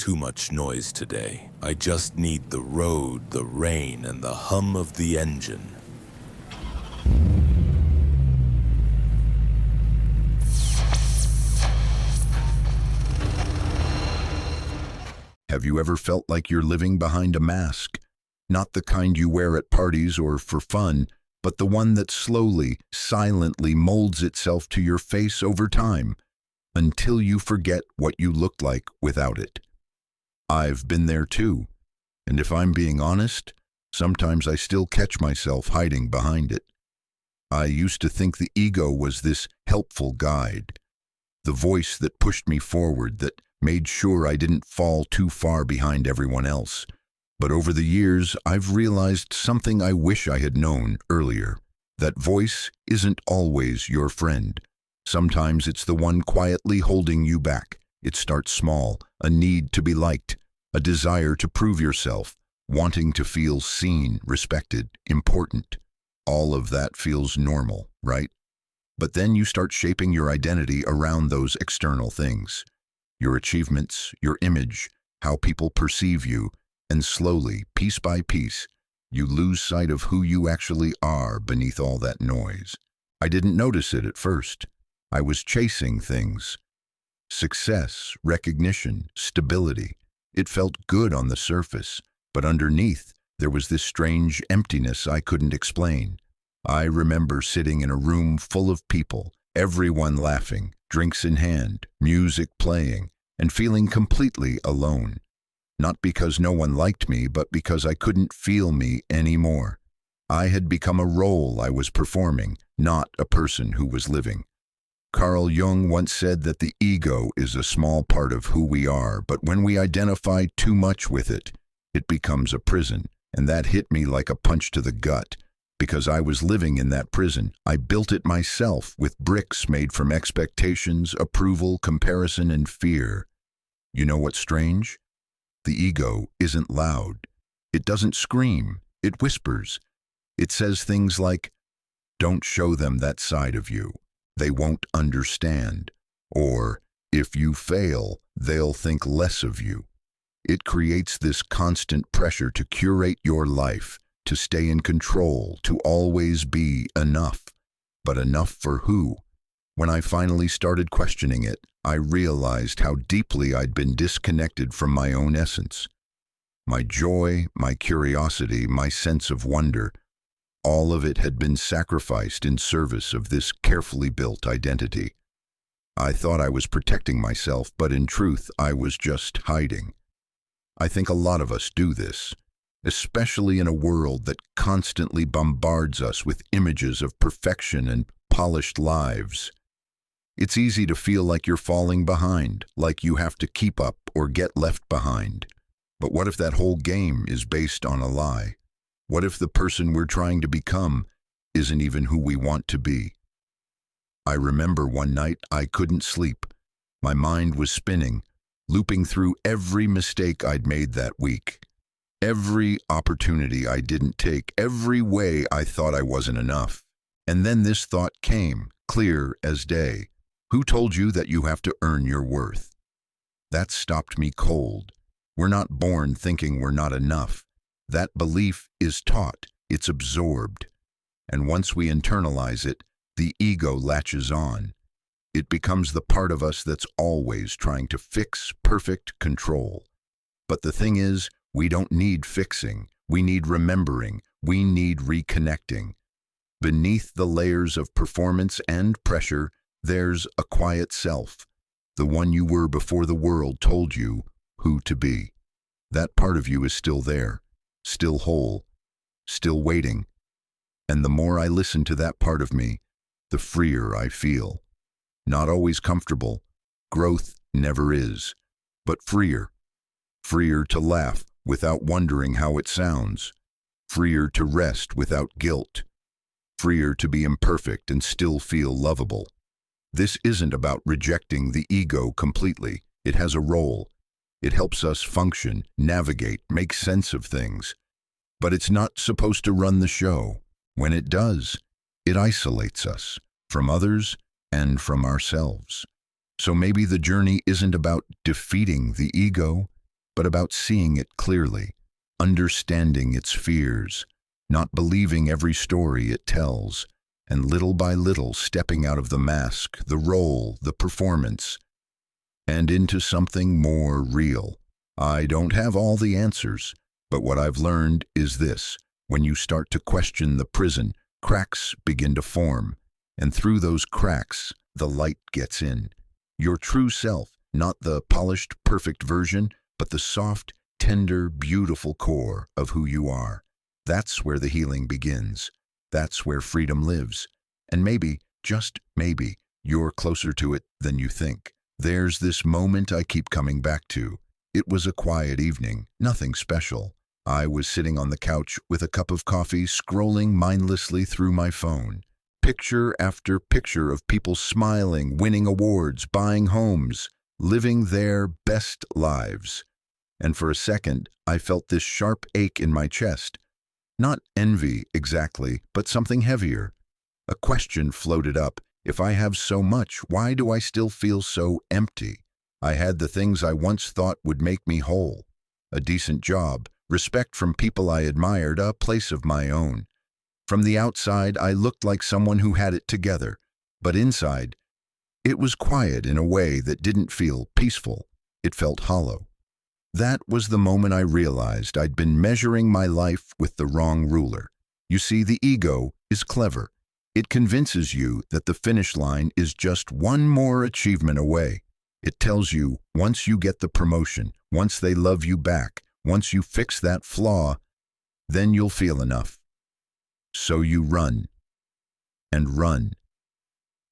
too much noise today. I just need the road, the rain, and the hum of the engine. Have you ever felt like you're living behind a mask? Not the kind you wear at parties or for fun, but the one that slowly, silently molds itself to your face over time, until you forget what you looked like without it. I've been there too, and if I'm being honest, sometimes I still catch myself hiding behind it. I used to think the ego was this helpful guide, the voice that pushed me forward, that made sure I didn't fall too far behind everyone else. But over the years, I've realized something I wish I had known earlier. That voice isn't always your friend. Sometimes it's the one quietly holding you back. It starts small, a need to be liked, a desire to prove yourself, wanting to feel seen, respected, important. All of that feels normal, right? But then you start shaping your identity around those external things. Your achievements, your image, how people perceive you, and slowly, piece by piece, you lose sight of who you actually are beneath all that noise. I didn't notice it at first. I was chasing things. Success, recognition, stability. It felt good on the surface, but underneath, there was this strange emptiness I couldn't explain. I remember sitting in a room full of people, everyone laughing, drinks in hand, music playing, and feeling completely alone. Not because no one liked me, but because I couldn't feel me anymore. I had become a role I was performing, not a person who was living. Carl Jung once said that the ego is a small part of who we are, but when we identify too much with it, it becomes a prison. And that hit me like a punch to the gut. Because I was living in that prison, I built it myself with bricks made from expectations, approval, comparison, and fear. You know what's strange? The ego isn't loud. It doesn't scream. It whispers. It says things like, "Don't show them that side of you. They won't understand." Or, "If you fail, they'll think less of you." It creates this constant pressure to curate your life, to stay in control, to always be enough. But enough for who? When I finally started questioning it, I realized how deeply I'd been disconnected from my own essence. My joy, my curiosity, my sense of wonder, all of it had been sacrificed in service of this carefully built identity. I thought I was protecting myself, but in truth, I was just hiding. I think a lot of us do this, especially in a world that constantly bombards us with images of perfection and polished lives. It's easy to feel like you're falling behind, like you have to keep up or get left behind. But what if that whole game is based on a lie? What if the person we're trying to become isn't even who we want to be? I remember one night I couldn't sleep. My mind was spinning, looping through every mistake I'd made that week. Every opportunity I didn't take, every way I thought I wasn't enough. And then this thought came, clear as day. Who told you that you have to earn your worth? That stopped me cold. We're not born thinking we're not enough. That belief is taught, it's absorbed. And once we internalize it, the ego latches on. It becomes the part of us that's always trying to fix perfect control. But the thing is, we don't need fixing. We need remembering. We need reconnecting. Beneath the layers of performance and pressure, there's a quiet self, the one you were before the world told you who to be. That part of you is still there, still whole, still waiting. And the more I listen to that part of me, the freer I feel. Not always comfortable. Growth never is. But freer. Freer to laugh without wondering how it sounds. Freer to rest without guilt. Freer to be imperfect and still feel lovable. This isn't about rejecting the ego completely. It has a role. It helps us function, navigate, make sense of things. But it's not supposed to run the show. When it does, it isolates us from others and from ourselves. So maybe the journey isn't about defeating the ego. but about seeing it clearly, understanding its fears, not believing every story it tells, and little by little stepping out of the mask, the role, the performance, and into something more real. I don't have all the answers, but what I've learned is this: when you start to question the prison, cracks begin to form, and through those cracks, the light gets in. Your true self, not the polished, perfect version, but the soft, tender, beautiful core of who you are. That's where the healing begins. That's where freedom lives. And maybe, just maybe, you're closer to it than you think. There's this moment I keep coming back to. It was a quiet evening, nothing special. I was sitting on the couch with a cup of coffee, scrolling mindlessly through my phone. Picture after picture of people smiling, winning awards, buying homes, living their best lives. And for a second, I felt this sharp ache in my chest. Not envy exactly, but something heavier. A question floated up. If I have so much, why do I still feel so empty? I had the things I once thought would make me whole. A decent job, respect from people I admired, a place of my own. From the outside, I looked like someone who had it together. But inside, it was quiet in a way that didn't feel peaceful. It felt hollow. That was the moment I realized I'd been measuring my life with the wrong ruler. You see, the ego is clever. It convinces you that the finish line is just one more achievement away. It tells you once you get the promotion, once they love you back, once you fix that flaw, then you'll feel enough. So you run and run.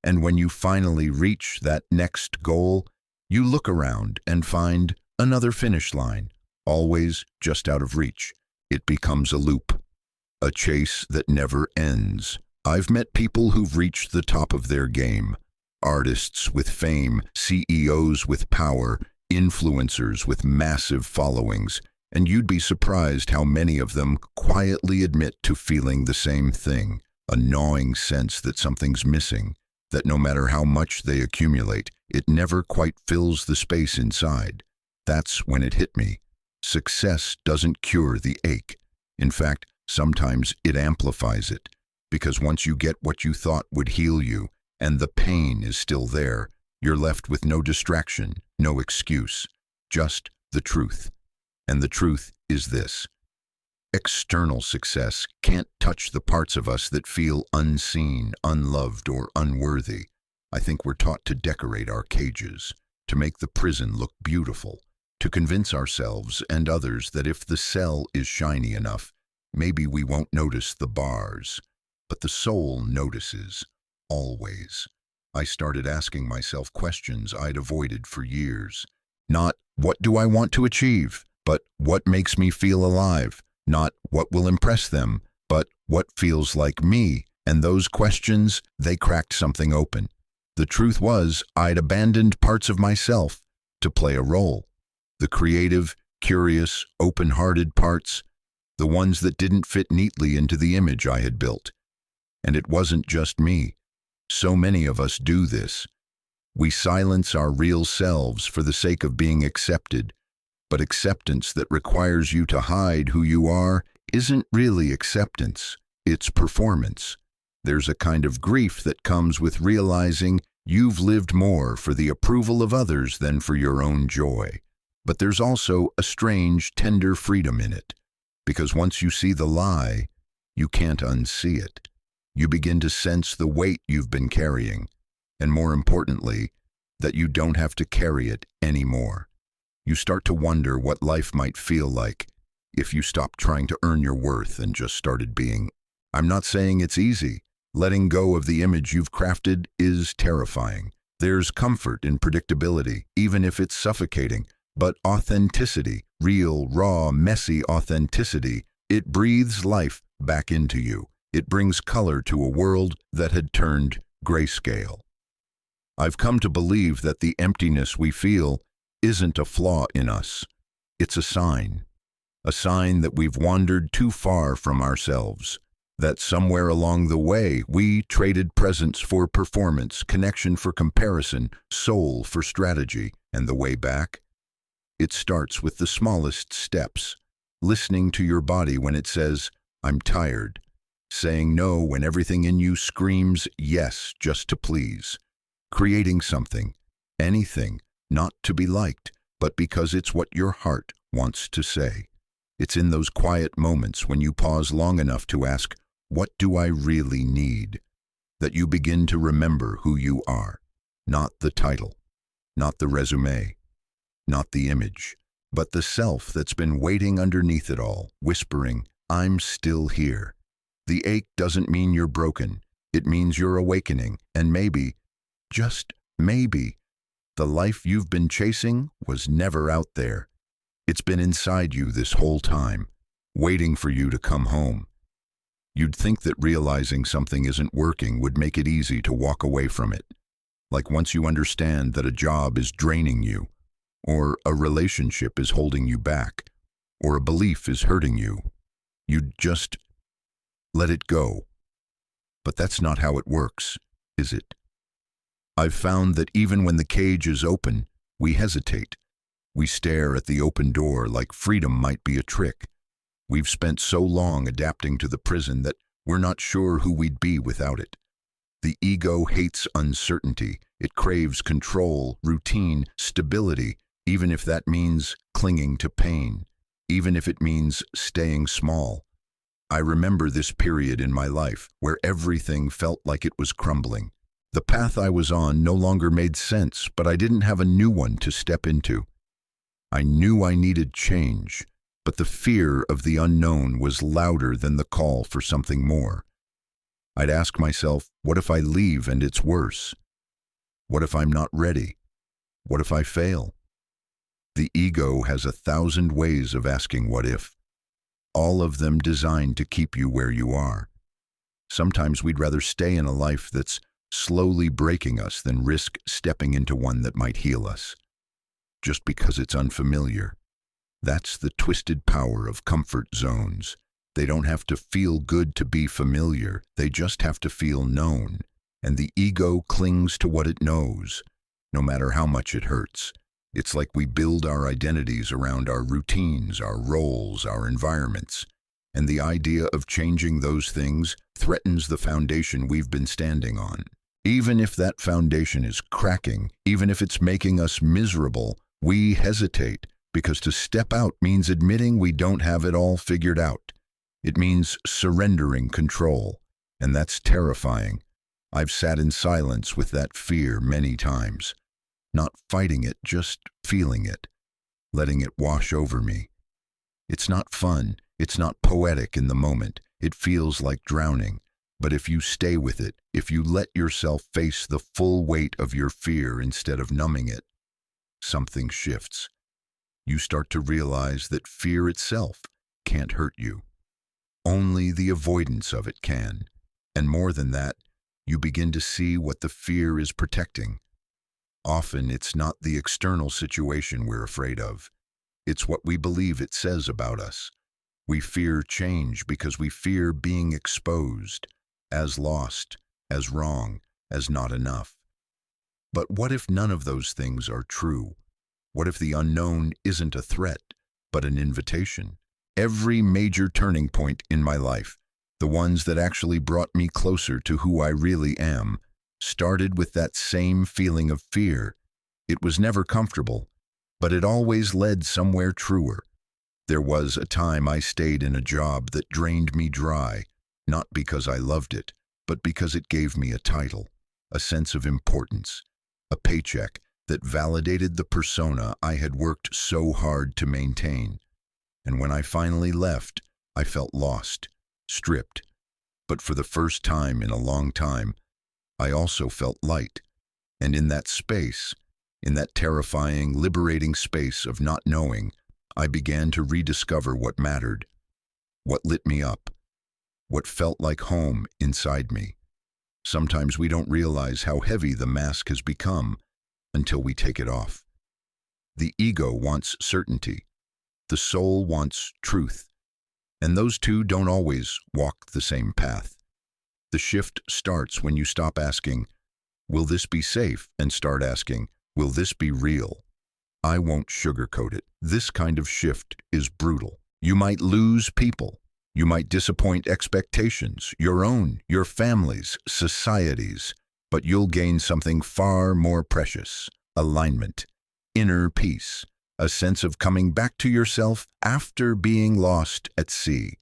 And when you finally reach that next goal, you look around and find another finish line, always just out of reach. It becomes a loop, a chase that never ends. I've met people who've reached the top of their game. Artists with fame, CEOs with power, influencers with massive followings, and you'd be surprised how many of them quietly admit to feeling the same thing, a gnawing sense that something's missing, that no matter how much they accumulate, it never quite fills the space inside. That's when it hit me. Success doesn't cure the ache. In fact, sometimes it amplifies it, because once you get what you thought would heal you, and the pain is still there, you're left with no distraction, no excuse, just the truth. And the truth is this: external success can't touch the parts of us that feel unseen, unloved, or unworthy. I think we're taught to decorate our cages, to make the prison look beautiful, to convince ourselves and others that if the cell is shiny enough, maybe we won't notice the bars. But the soul notices, always. I started asking myself questions I'd avoided for years. Not, what do I want to achieve? But what makes me feel alive? Not what will impress them, but what feels like me. And those questions, they cracked something open. The truth was, I'd abandoned parts of myself to play a role. The creative, curious, open-hearted parts, the ones that didn't fit neatly into the image I had built. And it wasn't just me. So many of us do this. We silence our real selves for the sake of being accepted. But acceptance that requires you to hide who you are isn't really acceptance, it's performance. There's a kind of grief that comes with realizing you've lived more for the approval of others than for your own joy. But there's also a strange, tender freedom in it, because once you see the lie, you can't unsee it. You begin to sense the weight you've been carrying, and more importantly, that you don't have to carry it anymore. You start to wonder what life might feel like if you stopped trying to earn your worth and just started being. I'm not saying it's easy. Letting go of the image you've crafted is terrifying. There's comfort in predictability, even if it's suffocating. But authenticity, real, raw, messy authenticity, it breathes life back into you. It brings color to a world that had turned grayscale. I've come to believe that the emptiness we feel isn't a flaw in us. It's a sign that we've wandered too far from ourselves, that somewhere along the way we traded presence for performance, connection for comparison, soul for strategy, and the way back? It starts with the smallest steps, listening to your body when it says, "I'm tired," saying no when everything in you screams yes just to please, creating something, anything, not to be liked, but because it's what your heart wants to say. It's in those quiet moments when you pause long enough to ask, "What do I really need?" that you begin to remember who you are, not the title, not the resume, not the image, but the self that's been waiting underneath it all, whispering, "I'm still here." The ache doesn't mean you're broken. It means you're awakening, and maybe, just maybe, the life you've been chasing was never out there. It's been inside you this whole time, waiting for you to come home. You'd think that realizing something isn't working would make it easy to walk away from it. Like once you understand that a job is draining you, or a relationship is holding you back, or a belief is hurting you, you'd just let it go. But that's not how it works, is it? I've found that even when the cage is open, we hesitate. We stare at the open door like freedom might be a trick. We've spent so long adapting to the prison that we're not sure who we'd be without it. The ego hates uncertainty. It craves control, routine, stability, even if that means clinging to pain, even if it means staying small. I remember this period in my life where everything felt like it was crumbling. The path I was on no longer made sense, but I didn't have a new one to step into. I knew I needed change, but the fear of the unknown was louder than the call for something more. I'd ask myself, what if I leave and it's worse? What if I'm not ready? What if I fail? The ego has 1,000 ways of asking what if, all of them designed to keep you where you are. Sometimes we'd rather stay in a life that's slowly breaking us than risk stepping into one that might heal us, just because it's unfamiliar. That's the twisted power of comfort zones. They don't have to feel good to be familiar, they just have to feel known. And the ego clings to what it knows, no matter how much it hurts. It's like we build our identities around our routines, our roles, our environments. And the idea of changing those things threatens the foundation we've been standing on. Even if that foundation is cracking, even if it's making us miserable, we hesitate, because to step out means admitting we don't have it all figured out. It means surrendering control, and that's terrifying. I've sat in silence with that fear many times, not fighting it, just feeling it, letting it wash over me. It's not fun, it's not poetic in the moment, it feels like drowning. But if you stay with it, if you let yourself face the full weight of your fear instead of numbing it, something shifts. You start to realize that fear itself can't hurt you. Only the avoidance of it can. And more than that, you begin to see what the fear is protecting. Often it's not the external situation we're afraid of. It's what we believe it says about us. We fear change because we fear being exposed, as lost, as wrong, as not enough. But what if none of those things are true? What if the unknown isn't a threat, but an invitation? Every major turning point in my life, the ones that actually brought me closer to who I really am, started with that same feeling of fear. It was never comfortable, but it always led somewhere truer. There was a time I stayed in a job that drained me dry, not because I loved it, but because it gave me a title, a sense of importance, a paycheck that validated the persona I had worked so hard to maintain. And when I finally left, I felt lost, stripped. But for the first time in a long time, I also felt light. And in that space, in that terrifying, liberating space of not knowing, I began to rediscover what mattered, what lit me up, what felt like home inside me. Sometimes we don't realize how heavy the mask has become until we take it off. The ego wants certainty. The soul wants truth. And those two don't always walk the same path. The shift starts when you stop asking, "Will this be safe?" and start asking, "Will this be real?" I won't sugarcoat it. This kind of shift is brutal. You might lose people. You might disappoint expectations, your own, your family's, society's, but you'll gain something far more precious: alignment, inner peace, a sense of coming back to yourself after being lost at sea.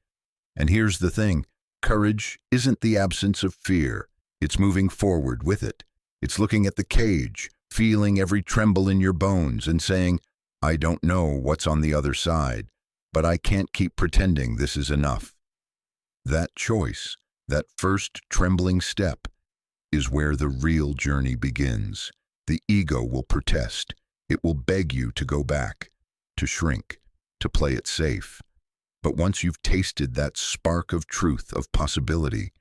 And here's the thing: courage isn't the absence of fear. It's moving forward with it. It's looking at the cage, feeling every tremble in your bones and saying, I don't know what's on the other side, but I can't keep pretending this is enough. That choice, that first trembling step, is where the real journey begins. The ego will protest. It will beg you to go back, to shrink, to play it safe. But once you've tasted that spark of truth, of possibility,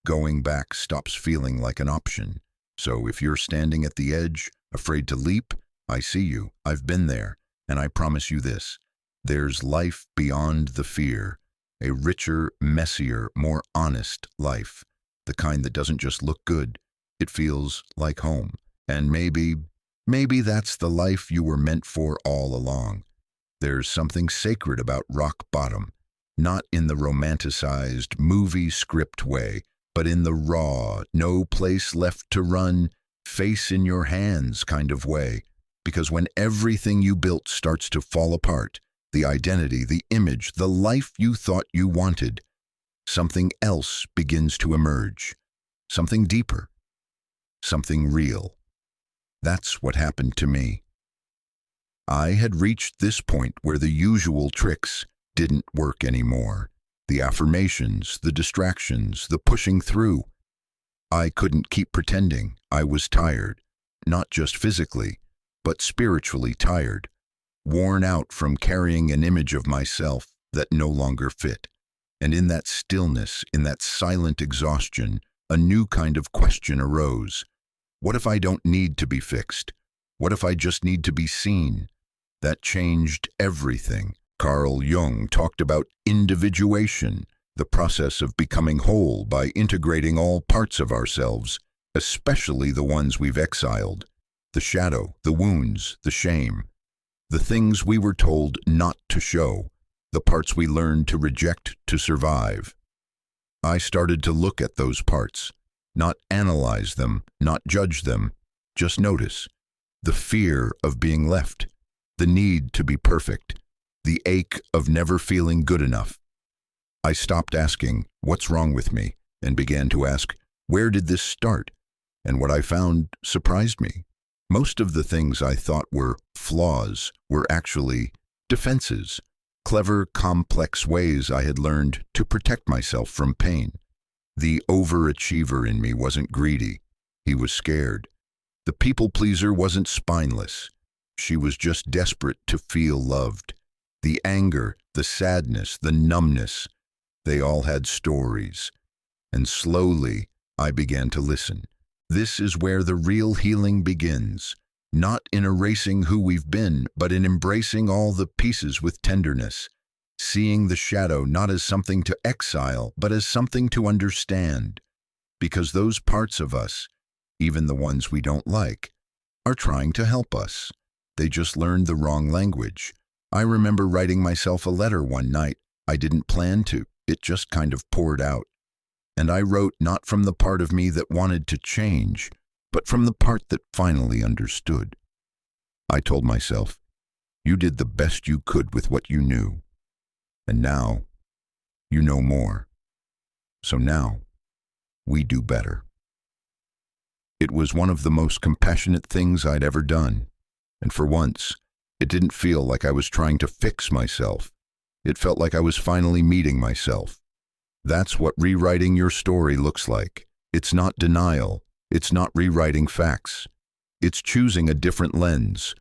going back stops feeling like an option. So if you're standing at the edge, afraid to leap, I see you. I've been there. And I promise you this: there's life beyond the fear. A richer, messier, more honest life. The kind that doesn't just look good. It feels like home. And maybe that's the life you were meant for all along. There's something sacred about rock bottom. Not in the romanticized movie script way, but in the raw, no place left to run, face in your hands kind of way. Because when everything you built starts to fall apart, the identity, the image, the life you thought you wanted, something else begins to emerge. Something deeper. Something real. That's what happened to me. I had reached this point where the usual tricks didn't work anymore. The affirmations, the distractions, the pushing through. I couldn't keep pretending. I was tired. Not just physically, but spiritually tired. Worn out from carrying an image of myself that no longer fit. And in that stillness, in that silent exhaustion, a new kind of question arose. What if I don't need to be fixed? What if I just need to be seen? That changed everything. Carl Jung talked about individuation, the process of becoming whole by integrating all parts of ourselves, especially the ones we've exiled. The shadow, the wounds, the shame. The things we were told not to show. The parts we learned to reject to survive. I started to look at those parts, not analyze them, not judge them, just notice. The fear of being left, the need to be perfect, the ache of never feeling good enough. I stopped asking, what's wrong with me, and began to ask, where did this start? And what I found surprised me. Most of the things I thought were flaws were actually defenses. Clever, complex ways I had learned to protect myself from pain. The overachiever in me wasn't greedy. He was scared. The people-pleaser wasn't spineless. She was just desperate to feel loved. The anger, the sadness, the numbness, they all had stories. And slowly, I began to listen. This is where the real healing begins. Not in erasing who we've been, but in embracing all the pieces with tenderness, seeing the shadow not as something to exile, but as something to understand. Because those parts of us, even the ones we don't like, are trying to help us. They just learned the wrong language. I remember writing myself a letter one night. I didn't plan to. It just kind of poured out. And I wrote not from the part of me that wanted to change, but from the part that finally understood. I told myself, you did the best you could with what you knew. And now, you know more. So now, we do better. It was one of the most compassionate things I'd ever done. And for once, it didn't feel like I was trying to fix myself. It felt like I was finally meeting myself. That's what rewriting your story looks like. It's not denial. It's not rewriting facts. It's choosing a different lens,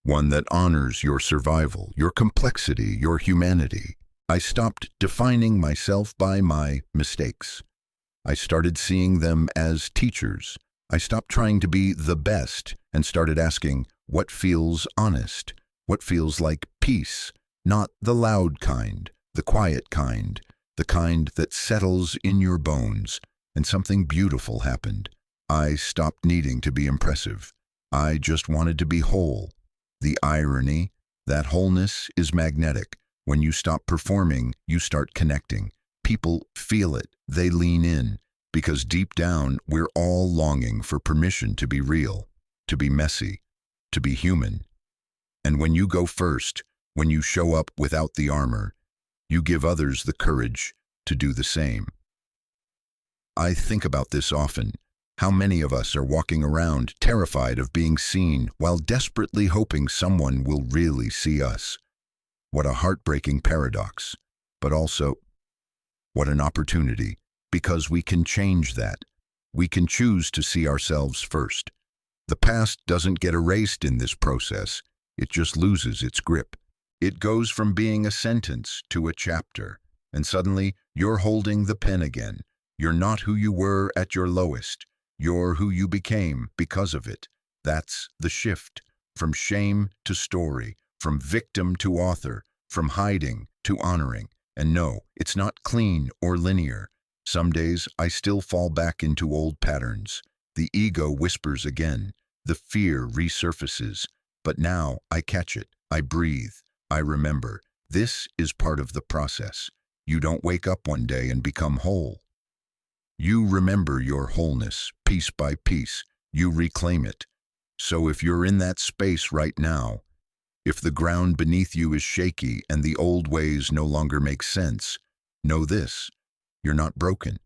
one that honors your survival, your complexity, your humanity. I stopped defining myself by my mistakes. I started seeing them as teachers. I stopped trying to be the best and started asking, what feels honest? What feels like peace? Not the loud kind, the quiet kind, the kind that settles in your bones. And something beautiful happened. I stopped needing to be impressive. I just wanted to be whole. The irony, that wholeness is magnetic. When you stop performing, you start connecting. People feel it, they lean in, because deep down, we're all longing for permission to be real, to be messy, to be human. And when you go first, when you show up without the armor, you give others the courage to do the same. I think about this often. How many of us are walking around terrified of being seen while desperately hoping someone will really see us? What a heartbreaking paradox, but also what an opportunity, because we can change that. We can choose to see ourselves first. The past doesn't get erased in this process, it just loses its grip. It goes from being a sentence to a chapter, and suddenly you're holding the pen again. You're not who you were at your lowest. You're who you became because of it. That's the shift, from shame to story, from victim to author, from hiding to honoring. And no, it's not clean or linear. Some days I still fall back into old patterns. The ego whispers again. The fear resurfaces. But now I catch it. I breathe. I remember. This is part of the process. You don't wake up one day and become whole. You remember your wholeness, piece by piece. You reclaim it. So if you're in that space right now, if the ground beneath you is shaky and the old ways no longer make sense, know this: you're not broken.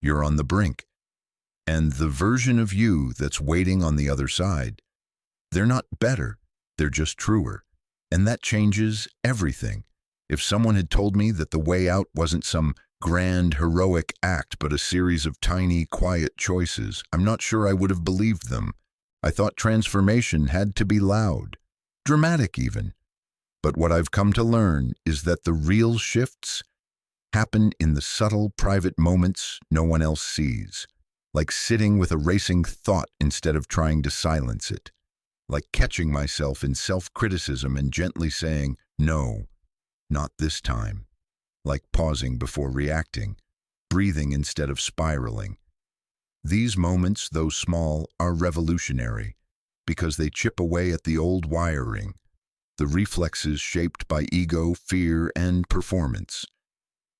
You're on the brink. And the version of you that's waiting on the other side, they're not better, they're just truer. And that changes everything. If someone had told me that the way out wasn't some grand, heroic act, but a series of tiny, quiet choices, I'm not sure I would have believed them. I thought transformation had to be loud, dramatic even. But what I've come to learn is that the real shifts happen in the subtle, private moments no one else sees. Like sitting with a racing thought instead of trying to silence it. Like catching myself in self-criticism and gently saying, no, not this time. Like pausing before reacting, breathing instead of spiraling. These moments, though small, are revolutionary because they chip away at the old wiring, the reflexes shaped by ego, fear, and performance,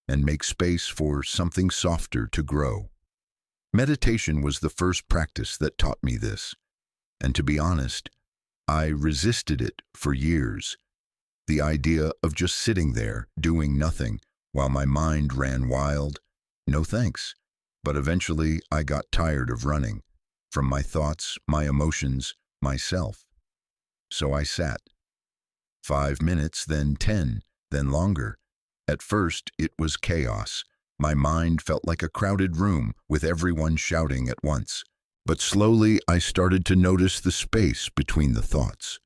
and make space for something softer to grow. Meditation was the first practice that taught me this, and to be honest, I resisted it for years. The idea of just sitting there, doing nothing, while my mind ran wild, no thanks. But eventually I got tired of running, from my thoughts, my emotions, myself. So I sat. 5 minutes, then 10, then longer. At first it was chaos. My mind felt like a crowded room with everyone shouting at once. But slowly I started to notice the space between the thoughts.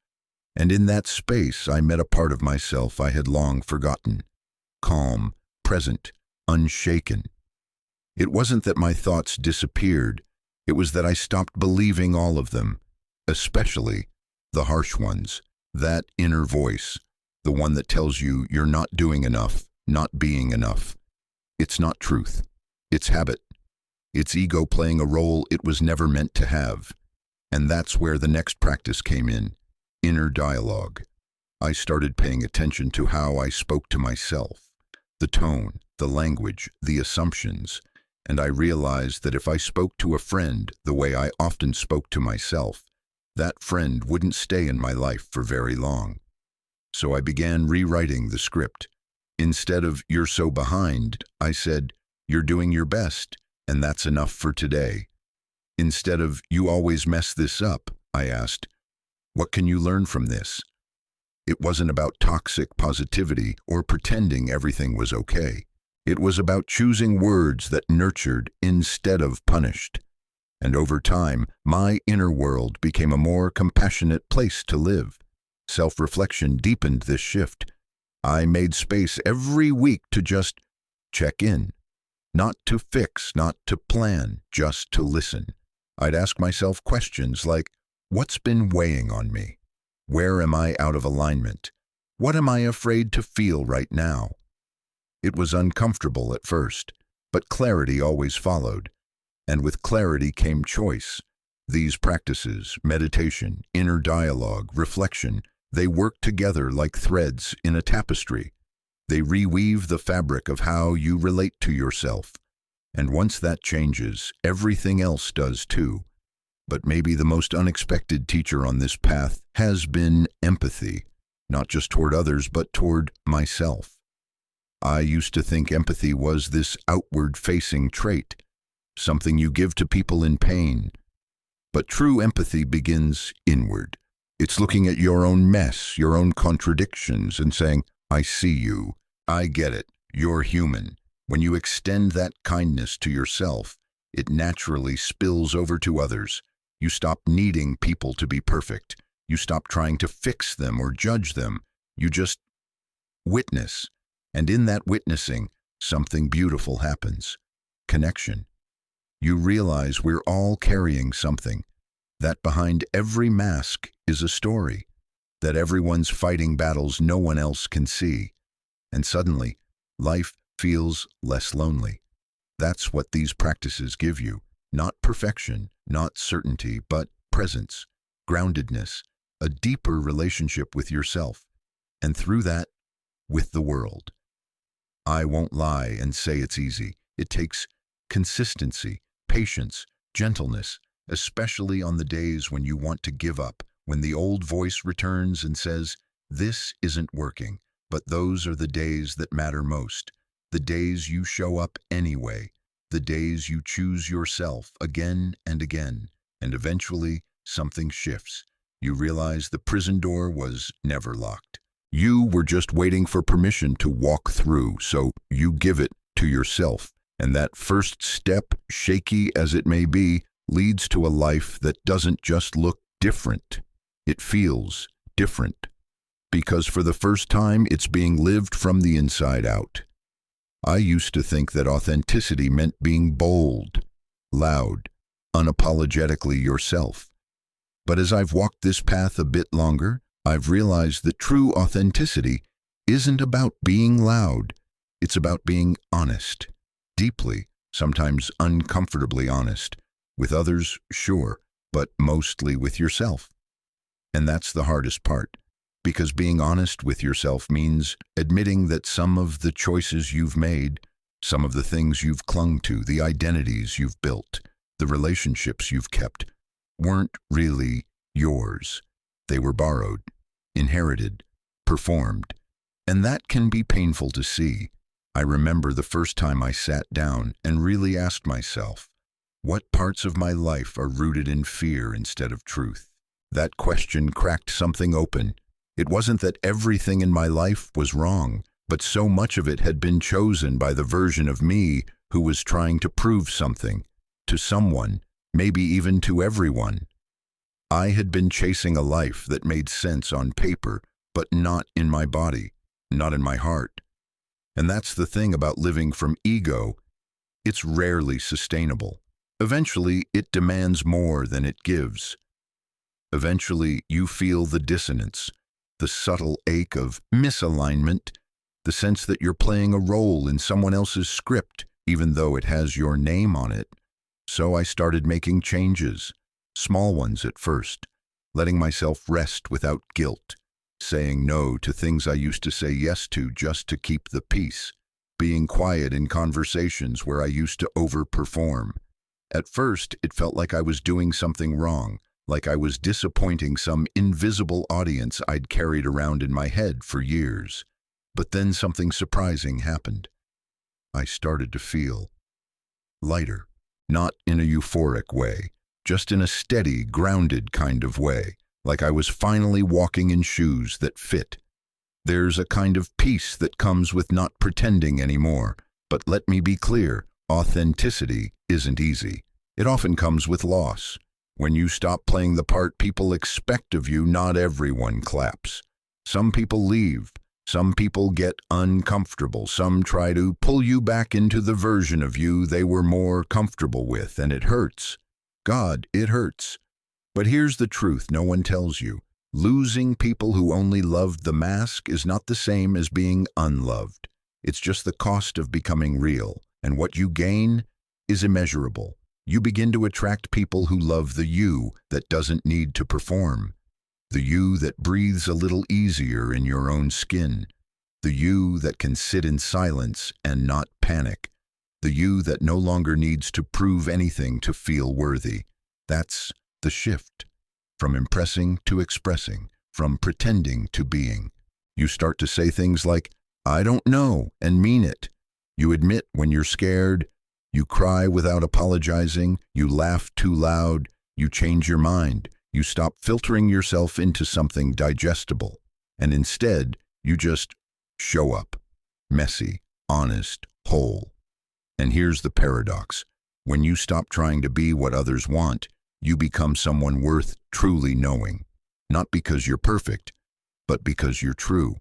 And in that space I met a part of myself I had long forgotten. Calm, present, unshaken. It wasn't that my thoughts disappeared. It was that I stopped believing all of them, especially the harsh ones. That inner voice, the one that tells you you're not doing enough, not being enough. It's not truth. It's habit. It's ego playing a role it was never meant to have. And that's where the next practice came in, inner dialogue. I started paying attention to how I spoke to myself, the tone, the language, the assumptions, and I realized that if I spoke to a friend the way I often spoke to myself, that friend wouldn't stay in my life for very long. So I began rewriting the script. Instead of "you're so behind," I said, "you're doing your best, and that's enough for today." Instead of "you always mess this up," I asked, "what can you learn from this?" It wasn't about toxic positivity or pretending everything was okay. It was about choosing words that nurtured instead of punished. And over time, my inner world became a more compassionate place to live. Self-reflection deepened this shift. I made space every week to just check in. Not to fix, not to plan, just to listen. I'd ask myself questions like, what's been weighing on me? Where am I out of alignment? What am I afraid to feel right now? It was uncomfortable at first, but clarity always followed. And with clarity came choice. These practices, meditation, inner dialogue, reflection, they work together like threads in a tapestry. They reweave the fabric of how you relate to yourself. And once that changes, everything else does too. But maybe the most unexpected teacher on this path has been empathy, not just toward others, but toward myself. I used to think empathy was this outward-facing trait, something you give to people in pain. But true empathy begins inward. It's looking at your own mess, your own contradictions, and saying, I see you, I get it, you're human. When you extend that kindness to yourself, it naturally spills over to others. You stop needing people to be perfect. You stop trying to fix them or judge them. You just witness. And in that witnessing, something beautiful happens. Connection. You realize we're all carrying something. That behind every mask is a story. That everyone's fighting battles no one else can see. And suddenly, life feels less lonely. That's what these practices give you. Not perfection, not certainty, but presence, groundedness, a deeper relationship with yourself, and through that, with the world. I won't lie and say it's easy. It takes consistency, patience, gentleness, especially on the days when you want to give up, when the old voice returns and says, this isn't working. But those are the days that matter most. The days you show up anyway. The days you choose yourself again and again. And eventually, something shifts. You realize the prison door was never locked. You were just waiting for permission to walk through, so you give it to yourself. And that first step, shaky as it may be, leads to a life that doesn't just look different. It feels different. Because for the first time, it's being lived from the inside out. I used to think that authenticity meant being bold, loud, unapologetically yourself. But as I've walked this path a bit longer, I've realized that true authenticity isn't about being loud. It's about being honest, deeply, sometimes uncomfortably honest. With others, sure, but mostly with yourself. And that's the hardest part. Because being honest with yourself means admitting that some of the choices you've made, some of the things you've clung to, the identities you've built, the relationships you've kept, weren't really yours. They were borrowed, inherited, performed. And that can be painful to see. I remember the first time I sat down and really asked myself, what parts of my life are rooted in fear instead of truth? That question cracked something open. It wasn't that everything in my life was wrong, but so much of it had been chosen by the version of me who was trying to prove something, to someone, maybe even to everyone. I had been chasing a life that made sense on paper, but not in my body, not in my heart. And that's the thing about living from ego. It's rarely sustainable. Eventually, it demands more than it gives. Eventually, you feel the dissonance, the subtle ache of misalignment, the sense that you're playing a role in someone else's script, even though it has your name on it. So I started making changes, small ones at first, letting myself rest without guilt, saying no to things I used to say yes to just to keep the peace, being quiet in conversations where I used to overperform. At first, it felt like I was doing something wrong, like I was disappointing some invisible audience I'd carried around in my head for years. But then something surprising happened. I started to feel lighter, not in a euphoric way, just in a steady, grounded kind of way, like I was finally walking in shoes that fit. There's a kind of peace that comes with not pretending anymore. But let me be clear, authenticity isn't easy. It often comes with loss. When you stop playing the part people expect of you, not everyone claps. Some people leave. Some people get uncomfortable. Some try to pull you back into the version of you they were more comfortable with, and it hurts. God, it hurts. But here's the truth no one tells you. Losing people who only loved the mask is not the same as being unloved. It's just the cost of becoming real, and what you gain is immeasurable. You begin to attract people who love the you that doesn't need to perform, the you that breathes a little easier in your own skin, the you that can sit in silence and not panic, the you that no longer needs to prove anything to feel worthy. That's the shift. From impressing to expressing, from pretending to being. You start to say things like, "I don't know," and mean it. You admit when you're scared. You cry without apologizing. You laugh too loud. You change your mind. You stop filtering yourself into something digestible. And instead, you just show up. Messy, honest, whole. And here's the paradox. When you stop trying to be what others want, you become someone worth truly knowing. Not because you're perfect, but because you're true.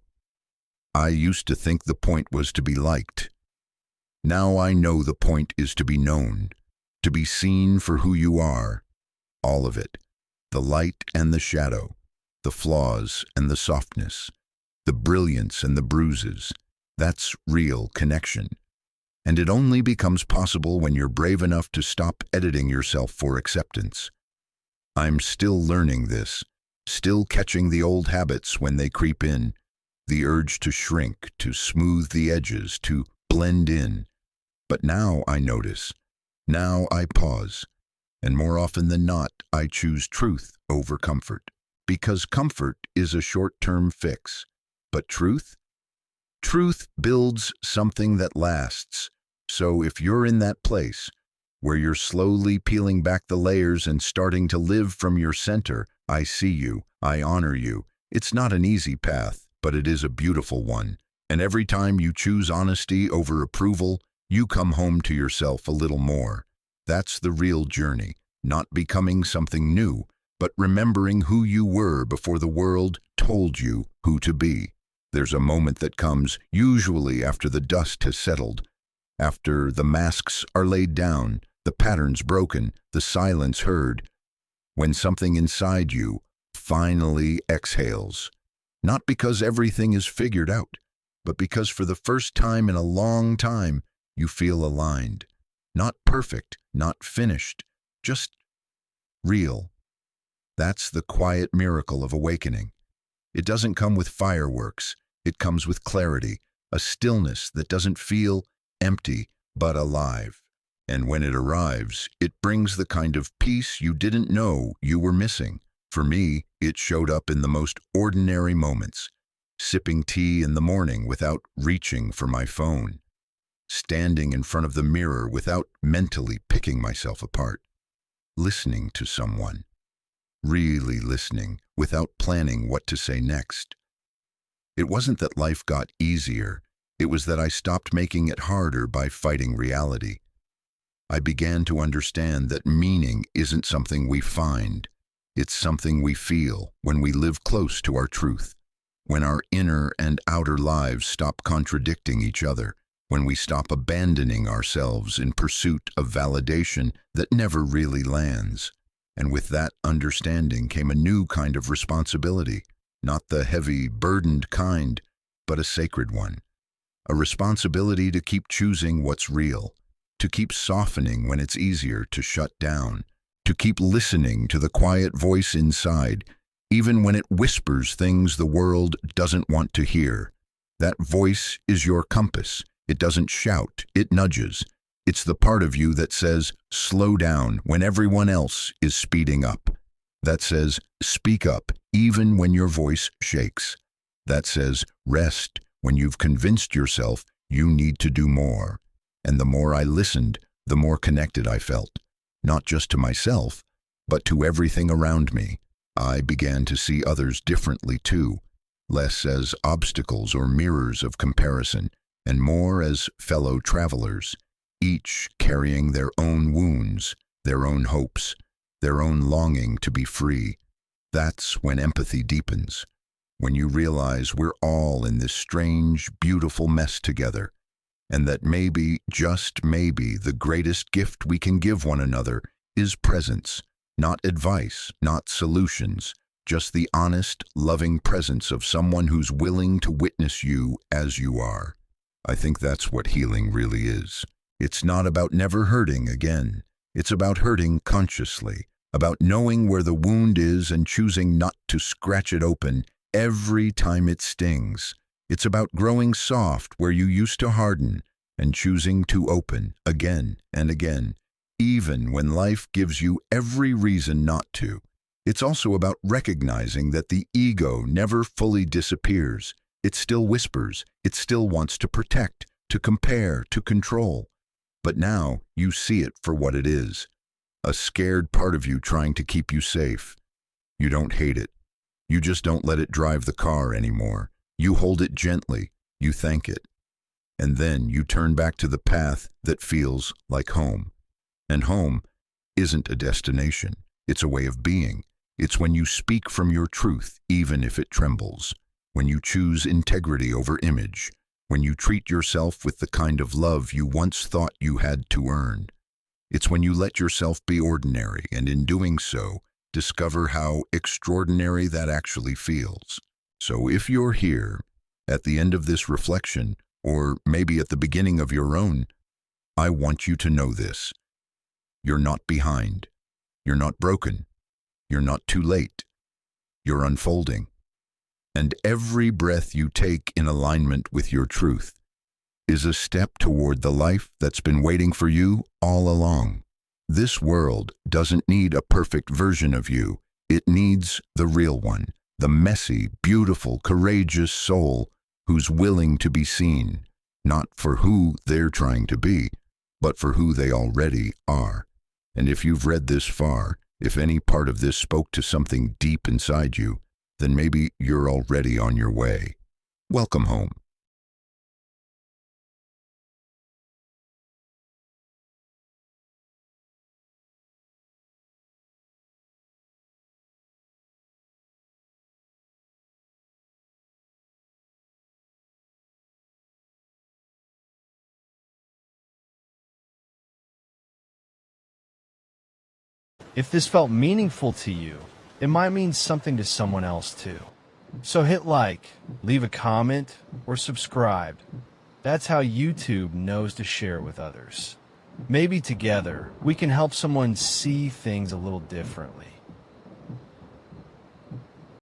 I used to think the point was to be liked. Now I know the point is to be known, to be seen for who you are. All of it. The light and the shadow, the flaws and the softness, the brilliance and the bruises. That's real connection. And it only becomes possible when you're brave enough to stop editing yourself for acceptance. I'm still learning this, still catching the old habits when they creep in, the urge to shrink, to smooth the edges, to blend in. But now I notice, now I pause, and more often than not, I choose truth over comfort. Because comfort is a short-term fix, but truth? Truth builds something that lasts. So if you're in that place where you're slowly peeling back the layers and starting to live from your center, I see you, I honor you. It's not an easy path, but it is a beautiful one. And every time you choose honesty over approval, you come home to yourself a little more. That's the real journey, not becoming something new, but remembering who you were before the world told you who to be. There's a moment that comes, usually after the dust has settled, after the masks are laid down, the patterns broken, the silence heard, when something inside you finally exhales. Not because everything is figured out, but because for the first time in a long time, you feel aligned. Not perfect, not finished, just real. That's the quiet miracle of awakening. It doesn't come with fireworks. It comes with clarity, a stillness that doesn't feel empty, but alive. And when it arrives, it brings the kind of peace you didn't know you were missing. For me, it showed up in the most ordinary moments. Sipping tea in the morning without reaching for my phone. Standing in front of the mirror without mentally picking myself apart. Listening to someone. Really listening without planning what to say next. It wasn't that life got easier. It was that I stopped making it harder by fighting reality. I began to understand that meaning isn't something we find. It's something we feel when we live close to our truth, when our inner and outer lives stop contradicting each other, when we stop abandoning ourselves in pursuit of validation that never really lands. And with that understanding came a new kind of responsibility, not the heavy, burdened kind, but a sacred one. A responsibility to keep choosing what's real, to keep softening when it's easier to shut down, to keep listening to the quiet voice inside, even when it whispers things the world doesn't want to hear. That voice is your compass. It doesn't shout, it nudges. It's the part of you that says, slow down when everyone else is speeding up. That says, speak up even when your voice shakes. That says, rest when you've convinced yourself you need to do more. And the more I listened, the more connected I felt. Not just to myself, but to everything around me. I began to see others differently too, less as obstacles or mirrors of comparison, and more as fellow travelers, each carrying their own wounds, their own hopes, their own longing to be free. That's when empathy deepens, when you realize we're all in this strange, beautiful mess together, and that maybe, just maybe, the greatest gift we can give one another is presence, not advice, not solutions, just the honest, loving presence of someone who's willing to witness you as you are. I think that's what healing really is. It's not about never hurting again. It's about hurting consciously, about knowing where the wound is and choosing not to scratch it open every time it stings. It's about growing soft where you used to harden and choosing to open again and again, even when life gives you every reason not to. It's also about recognizing that the ego never fully disappears. It still whispers. It still wants to protect, to compare, to control. But now you see it for what it is. A scared part of you trying to keep you safe. You don't hate it. You just don't let it drive the car anymore. You hold it gently. You thank it. And then you turn back to the path that feels like home. And home isn't a destination. It's a way of being. It's when you speak from your truth, even if it trembles. When you choose integrity over image. When you treat yourself with the kind of love you once thought you had to earn. It's when you let yourself be ordinary, and in doing so, discover how extraordinary that actually feels. So if you're here, at the end of this reflection, or maybe at the beginning of your own, I want you to know this. You're not behind. You're not broken. You're not too late. You're unfolding. And every breath you take in alignment with your truth is a step toward the life that's been waiting for you all along. This world doesn't need a perfect version of you. It needs the real one, the messy, beautiful, courageous soul who's willing to be seen, not for who they're trying to be, but for who they already are. And if you've read this far, if any part of this spoke to something deep inside you, then maybe you're already on your way. Welcome home. If this felt meaningful to you, it might mean something to someone else too. So hit like, leave a comment, or subscribe. That's how YouTube knows to share it with others. Maybe together, we can help someone see things a little differently.